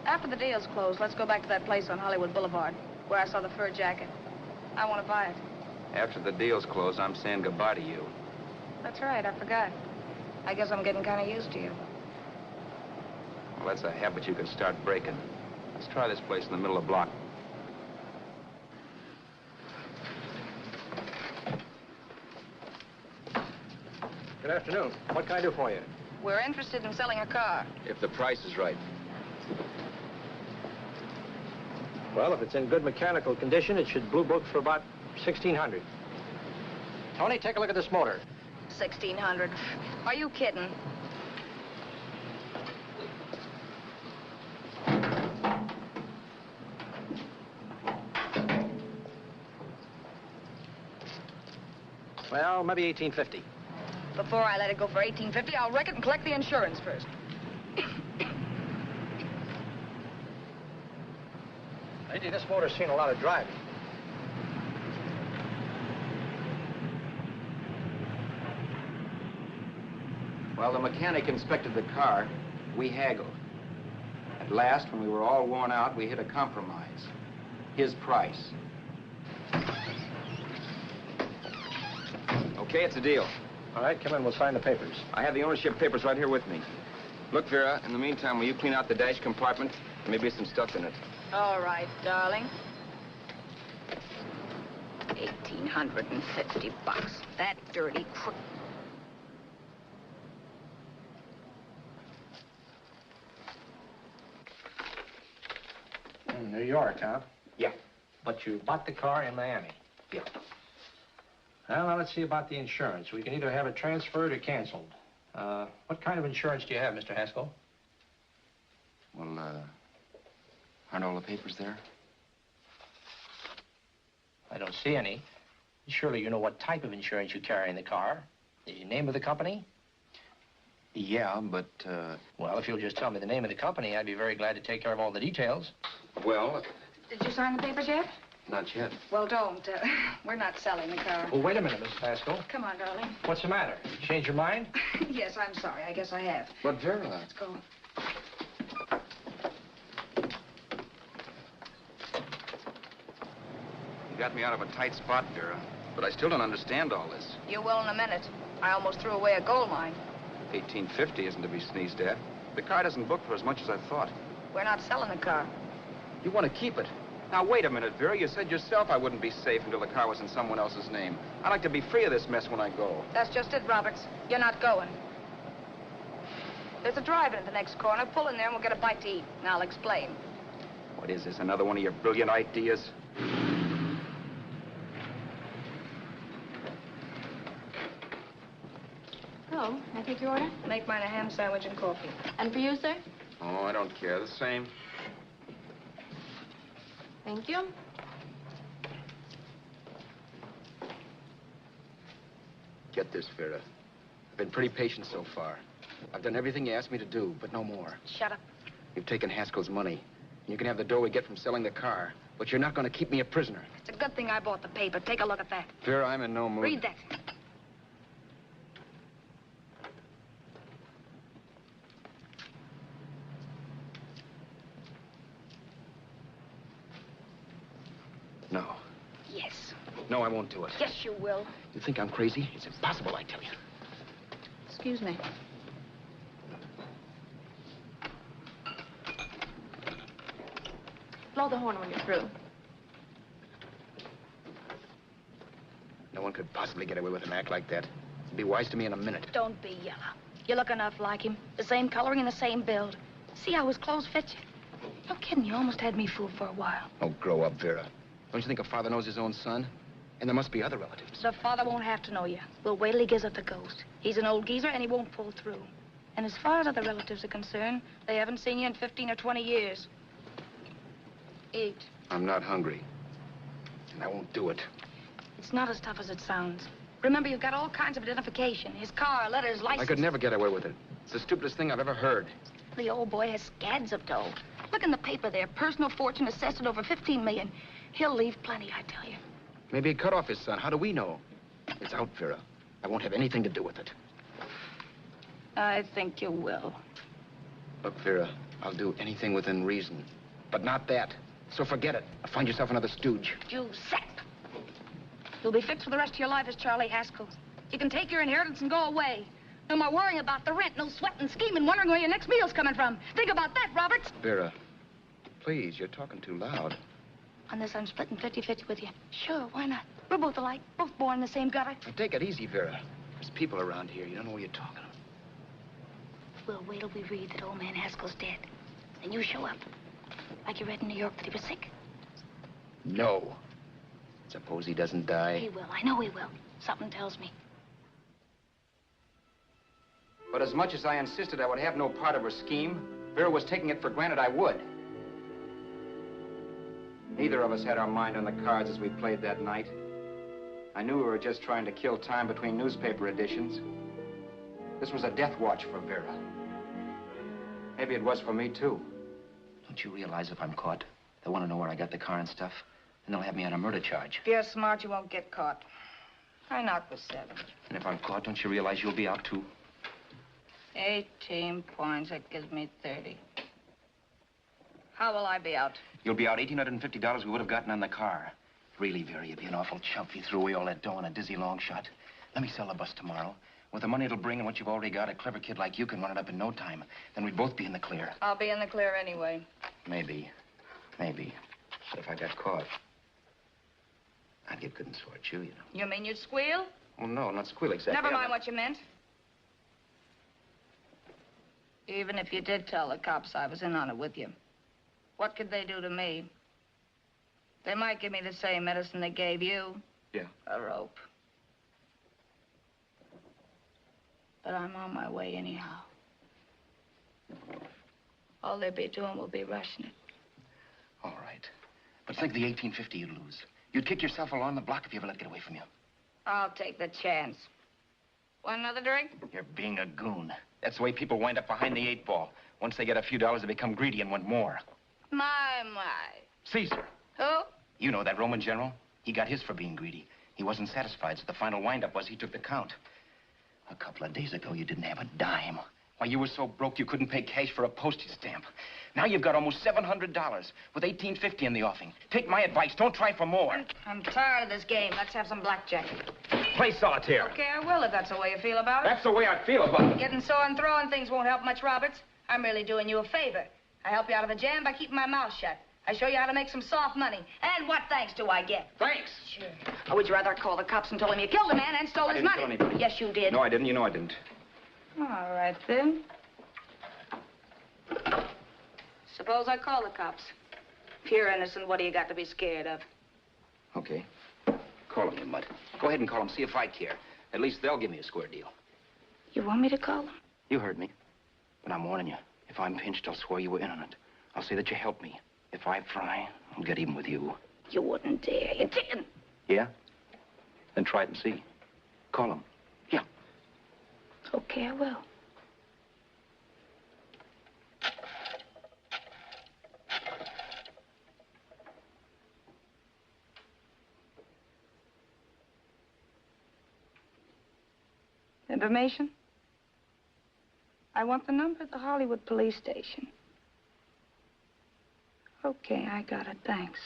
after the deal's closed, let's go back to that place on Hollywood Boulevard where I saw the fur jacket. I want to buy it. After the deal's closed, I'm saying goodbye to you. That's right, I forgot. I guess I'm getting kind of used to you. Well, that's a habit you can start breaking. Let's try this place in the middle of the block. Good afternoon. What can I do for you? We're interested in selling a car. If the price is right. Well, if it's in good mechanical condition, it should blue book for about $1,600. Tony, take a look at this motor. $1,600. Are you kidding? Well, maybe $1,850. Before I let it go for $1,850, I'll wreck it and collect the insurance first. Lady, this motor's seen a lot of driving. Well, the mechanic inspected the car. We haggled. At last, when we were all worn out, we hit a compromise. His price. Okay, it's a deal. All right, come in. We'll sign the papers. I have the ownership papers right here with me. Look, Vera, in the meantime, will you clean out the dash compartment? There may be some stuff in it. All right, darling. 1,850 bucks. That dirty crook. New York, huh? Yeah. But you bought the car in Miami. Yeah. Well, now let's see about the insurance. We can either have it transferred or canceled. What kind of insurance do you have, Mr. Haskell? Well, aren't all the papers there? I don't see any. Surely you know what type of insurance you carry in the car. The name of the company? Yeah, but, Well, if you'll just tell me the name of the company, I'd be very glad to take care of all the details. well, Did you sign the papers yet? not yet. Well, don't. We're not selling the car. Well, wait a minute, Miss Haskell. Come on, darling. What's the matter? You changed your mind? Yes, I'm sorry. I guess I have. But, Vera... Let's go. You got me out of a tight spot, Vera. But I still don't understand all this. You will in a minute. I almost threw away a gold mine. 1850 isn't to be sneezed at. The car doesn't book for as much as I thought. We're not selling the car. You want to keep it. Now, wait a minute, Vera. You said yourself I wouldn't be safe until the car was in someone else's name. I'd like to be free of this mess when I go. That's just it, Roberts. You're not going. There's a drive-in at the next corner. Pull in there and we'll get a bite to eat. And I'll explain. What is this, another one of your brilliant ideas? Oh, I take your order? Make mine a ham sandwich and coffee. And for you, sir? Oh, I don't care. The same. Thank you. Get this, Vera. I've been pretty patient so far. I've done everything you asked me to do, but no more. Shut up. You've taken Haskell's money, and you can have the dough we get from selling the car, but you're not going to keep me a prisoner. It's a good thing I bought the paper. Take a look at that. Vera, I'm in no mood. Read that. No. Yes. No, I won't do it. Yes, you will. You think I'm crazy? It's impossible, I tell you. Excuse me. Blow the horn when you're through. No one could possibly get away with an act like that. It'd be wise to me in a minute. Don't be yellow. You look enough like him. The same coloring and the same build. See how his clothes fit you? No kidding, you almost had me fooled for a while. Oh, grow up, Vera. Don't you think a father knows his own son? And there must be other relatives. The father won't have to know you. We'll wait till he gives up the ghost. He's an old geezer and he won't pull through. And as far as other relatives are concerned, they haven't seen you in 15 or 20 years. Eat. I'm not hungry. And I won't do it. It's not as tough as it sounds. Remember, you've got all kinds of identification. His car, letters, license. I could never get away with it. It's the stupidest thing I've ever heard. The old boy has scads of dough. Look in the paper there. Personal fortune assessed at over 15 million. He'll leave plenty, I tell you. Maybe he cut off his son. How do we know? It's out, Vera. I won't have anything to do with it. I think you will. Look, Vera, I'll do anything within reason. But not that. So forget it. Find yourself another stooge. Giuseppe. You'll be fixed for the rest of your life as Charlie Haskell. You can take your inheritance and go away. No more worrying about the rent, no sweating, scheming, wondering where your next meal's coming from. Think about that, Roberts. Vera, please, you're talking too loud. On this, I'm splitting 50-50 with you. Sure, why not? We're both alike, both born in the same gutter. Now, take it easy, Vera. There's people around here. You don't know what you're talking about. We'll wait till we read that old man Haskell's dead. Then you show up. Like you read in New York that he was sick. No. Suppose he doesn't die. He will. I know he will. Something tells me. But as much as I insisted I would have no part of her scheme, Vera was taking it for granted I would. Neither of us had our mind on the cards as we played that night. I knew we were just trying to kill time between newspaper editions. This was a death watch for Vera. Maybe it was for me, too. Don't you realize if I'm caught, they'll want to know where I got the car and stuff, and they'll have me on a murder charge. If you're smart, you won't get caught. I knocked with 7. And if I'm caught, don't you realize you'll be out, too? 18 points, that gives me 30. How will I be out? You'll be out $1,850 we would have gotten on the car. Really, Vera, you'd be an awful chump if you threw away all that dough on a dizzy long shot. Let me sell the bus tomorrow. With the money it'll bring and what you've already got, a clever kid like you can run it up in no time. Then we'd both be in the clear. I'll be in the clear anyway. Maybe. Maybe. But if I got caught, I'd get good and sort you, you know. You mean you'd squeal? Oh, no, not squeal exactly. Never mind what you meant. Even if you did tell the cops I was in on it with you, what could they do to me? They might give me the same medicine they gave you. Yeah. A rope. But I'm on my way anyhow. All they'll be doing will be rushing it. All right. But think of the $1,850 you'd lose. You'd kick yourself along the block if you ever let it get away from you. I'll take the chance. Want another drink? You're being a goon. That's the way people wind up behind the 8 ball. Once they get a few dollars, they become greedy and want more. My. Caesar. Who? You know that Roman general? He got his for being greedy. He wasn't satisfied, so the final wind-up was he took the count. A couple of days ago, you didn't have a dime. Why, you were so broke you couldn't pay cash for a postage stamp. Now you've got almost $700 with $1,850 in the offing. Take my advice. Don't try for more. I'm tired of this game. Let's have some blackjack. Play solitaire. Okay, I will if that's the way you feel about it. That's the way I feel about it. Getting sore and throwing things won't help much, Roberts. I'm really doing you a favor. I help you out of a jam by keeping my mouth shut. I show you how to make some soft money. And what thanks do I get? Thanks. Sure. Or would you rather call the cops and tell them you killed a man and stole his money? I didn't kill anybody. Yes, you did. No, I didn't. You know I didn't. All right, then. Suppose I call the cops. If you're innocent, what do you got to be scared of? Okay. Call him, you mutt. Go ahead and call him, see if I care. At least they'll give me a square deal. You want me to call them? You heard me. But I'm warning you. If I'm pinched, I'll swear you were in on it. I'll say that you helped me. If I fry, I'll get even with you. You wouldn't dare. You didn't. Yeah? Then try it and see. Call him. Yeah. Okay, I will. Information? I want the number at the Hollywood police station. Okay, I got it. Thanks.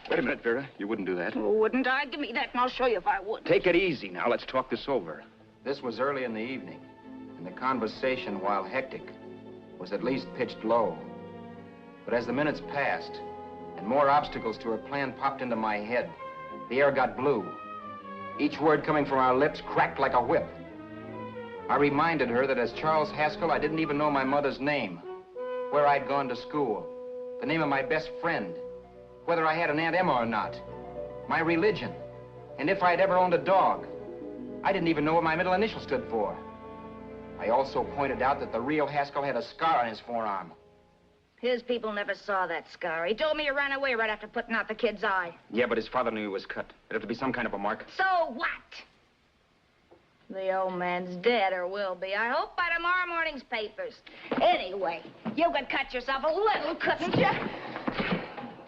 Wait a minute, Vera. You wouldn't do that. Wouldn't I? Give me that and I'll show you if I would. Take it easy now. Let's talk this over. This was early in the evening, and the conversation, while hectic, was at least pitched low. But as the minutes passed, and more obstacles to her plan popped into my head, the air got blue. Each word coming from our lips cracked like a whip. I reminded her that as Charles Haskell, I didn't even know my mother's name, where I'd gone to school, the name of my best friend, whether I had an Aunt Emma or not, my religion, and if I'd ever owned a dog. I didn't even know what my middle initial stood for. I also pointed out that the real Haskell had a scar on his forearm. His people never saw that scar. He told me he ran away right after putting out the kid's eye. Yeah, but his father knew he was cut. It'd have to be some kind of a mark. So what? The old man's dead, or will be. I hope by tomorrow morning's papers. Anyway, you could cut yourself a little, couldn't you?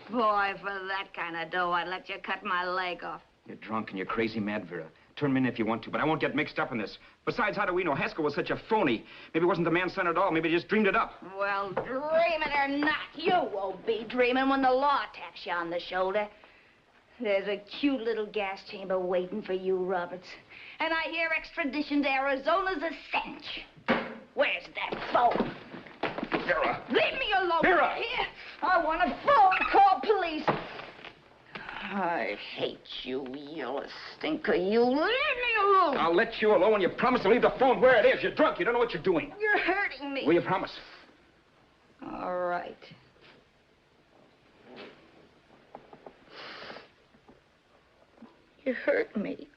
Boy, for that kind of dough, I'd let you cut my leg off. You're drunk and you're crazy mad, Vera. Turn me in if you want to, but I won't get mixed up in this. Besides, how do we know? Haskell was such a phony. Maybe he wasn't the man's son at all. Maybe he just dreamed it up. Well, dream it or not, you won't be dreaming when the law taps you on the shoulder. There's a cute little gas chamber waiting for you, Roberts. And I hear extradition to Arizona's a cinch. Where's that phone? Vera! Leave me alone. Vera! Here. I want a phone. Call police. I hate you, yellow stinker. You leave me alone. I'll let you alone when you promise to leave the phone where it is. You're drunk. You don't know what you're doing. You're hurting me. Will you promise? All right. You hurt me.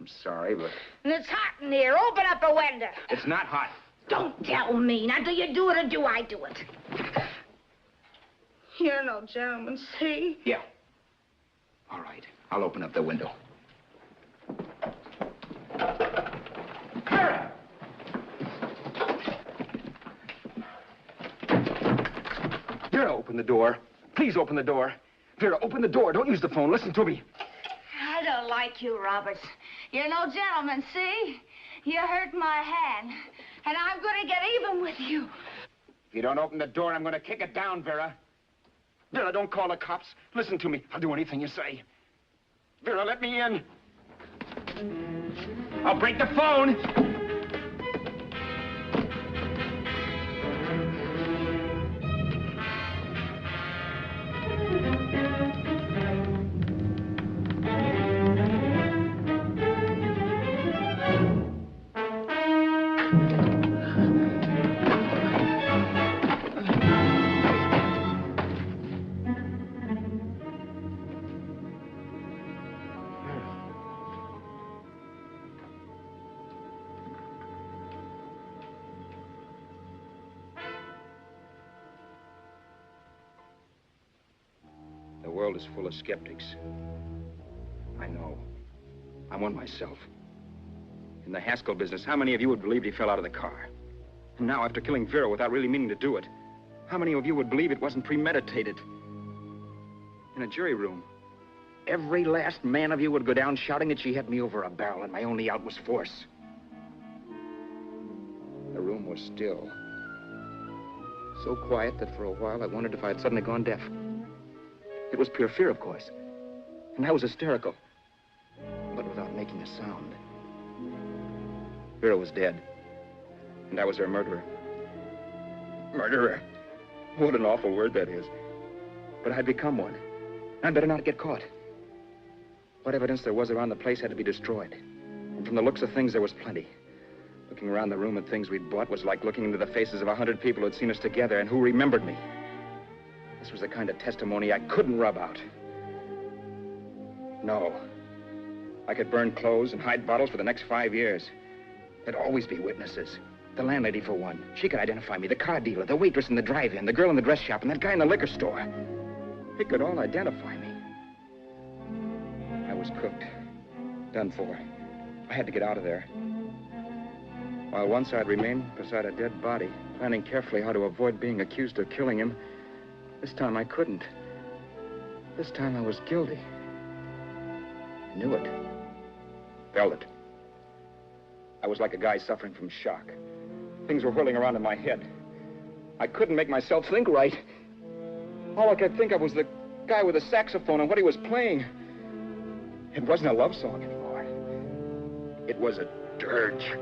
I'm sorry, but... And it's hot in here. Open up a window. It's not hot. Don't tell me. Now, do you do it or do I do it? You're no gentleman, see? Yeah. All right. I'll open up the window. Vera! Vera, open the door. Please open the door. Vera, open the door. Don't use the phone. Listen to me. I don't like you, Roberts. You're no gentleman, see? You hurt my hand, and I'm going to get even with you. If you don't open the door, I'm going to kick it down, Vera. Vera, don't call the cops. Listen to me. I'll do anything you say. Vera, let me in. I'll break the phone. The world is full of skeptics. I know. I'm one myself. In the Haskell business, how many of you would believe he fell out of the car? And now, after killing Vera without really meaning to do it, how many of you would believe it wasn't premeditated? In a jury room, every last man of you would go down shouting that she had me over a barrel and my only out was force. The room was still. So quiet that for a while I wondered if I had suddenly gone deaf. It was pure fear, of course. And I was hysterical. But without making a sound. Vera was dead. And I was her murderer. Murderer? What an awful word that is. But I'd become one. I'd better not get caught. What evidence there was around the place had to be destroyed. And from the looks of things, there was plenty. Looking around the room at things we'd bought was like looking into the faces of 100 people who'd seen us together and who remembered me. This was the kind of testimony I couldn't rub out. No. I could burn clothes and hide bottles for the next 5 years. There'd always be witnesses. The landlady, for one. She could identify me. The car dealer, the waitress in the drive-in, the girl in the dress shop, and that guy in the liquor store. They could all identify me. I was cooked. Done for. I had to get out of there. While once I'd remain beside a dead body, planning carefully how to avoid being accused of killing him, this time I couldn't. This time I was guilty. Knew it. Felt it. I was like a guy suffering from shock. Things were whirling around in my head. I couldn't make myself think right. All I could think of was the guy with the saxophone and what he was playing. It wasn't a love song anymore. It was a dirge.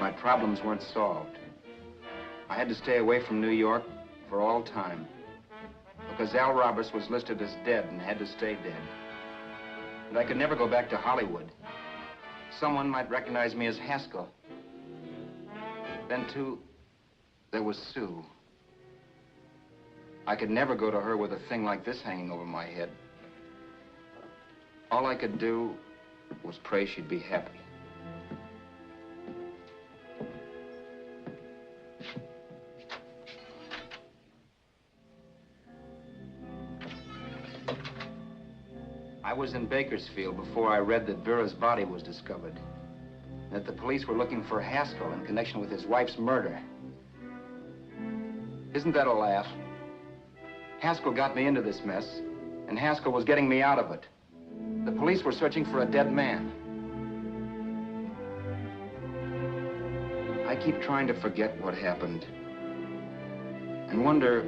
My problems weren't solved. I had to stay away from New York for all time. Because Al Roberts was listed as dead and had to stay dead. And I could never go back to Hollywood. Someone might recognize me as Haskell. Then, too, there was Sue. I could never go to her with a thing like this hanging over my head. All I could do was pray she'd be happy. I was in Bakersfield before I read that Vera's body was discovered. That the police were looking for Haskell in connection with his wife's murder. Isn't that a laugh? Haskell got me into this mess, and Haskell was getting me out of it. The police were searching for a dead man. I keep trying to forget what happened and wonder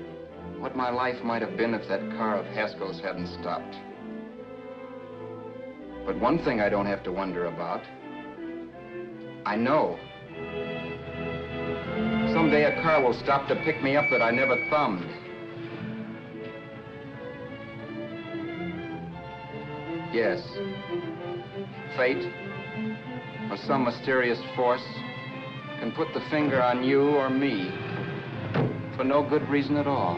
what my life might have been if that car of Haskell's hadn't stopped. But one thing I don't have to wonder about. I know. Someday a car will stop to pick me up that I never thumbed. Yes. Fate, or some mysterious force, can put the finger on you or me for no good reason at all.